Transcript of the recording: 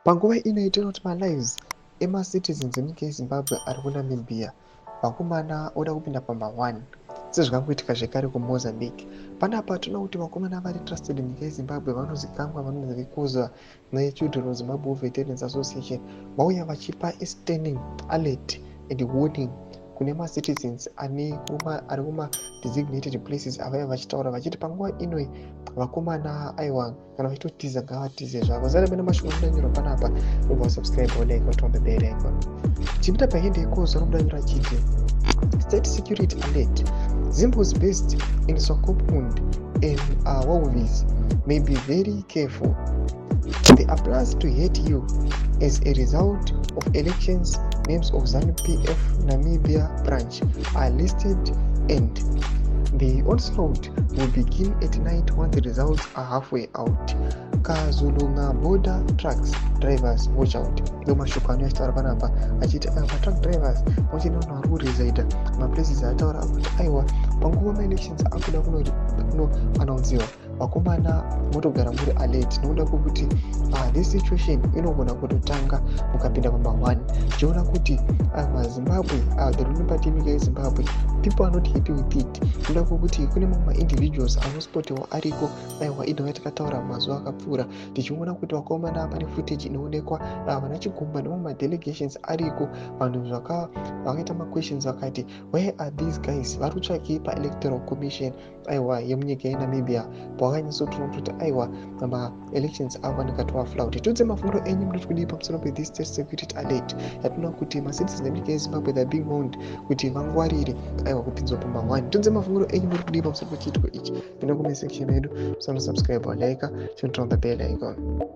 Panguva inoita kuti malives emacitizens enyika yezimbabwe ari kunamibia vakomana oda kupinda pamba1 sezvakangoitika zvekare kumozambique. Panapa tinoona kuti vakomana vari trusted munyika yezimbabwe vanozikamwa vanonzvikuzwa nechildren of Zimbabwe Veterans Association vauya vachipa standing alert and warning kune macitizens ari kuma designated places avaya vachitaura vachiti panguva inoi vakomana aiwa kana vachitotiza ngavatize zvavo. Zara mene mashoko anodanyirwa panapa ubva subscribe like watombe bell icon. Chipita pahende yekozo anodanyira chiti state security alert. Zimbabwe's based in Swakopmund and Wauvis may be very careful. They are plans to hit you as a result of elections. Names of ZANU-PF Namibia branch are listed and the onslaught will begin at night when the results are halfway out. Kazulunga border trucks drivers watch out. Ndo mashoko anoitaura panapa achiti truck drivers vachinoona vari kuresaida maplaces ataura kuti aiwa panguva maelections akuda kunoanaunziwa vakomana motogara muri alert nokuda kwokuti this situation inogona kutotanga mukapinda pamba1 chiona kuti zimbabwe the ruling party yenyika yezimbabwe people are not happy with it nokuda kwokuti kune mamwe maindividuals anospotiwa ariko aiwa idhova takataura mazuva akapfuura tichiona kuti vakomana pane footage inoonekwa vana chigumba nemamwe madelegations ariko vanhu vakaita maquestions vakati where are these guys vari kutsvakei paelectoral commission aiwa yemunyika yenamibia pavakanyatsotoona kuti aiwa maelections avanika tovaflauti. Tudze mafungiro enyu munoti kudii pamusoro pe state security alert yatinoona kuti macitizens enyika yezimbabwe they are being warned kuti vangwarire aiwa kupinzwa pamba1. Tudze mafungiro enyu munoti kudii pamusoro pechiitiko ichi. Pinda comment section yedu, subscribe like, turn on the bell icon.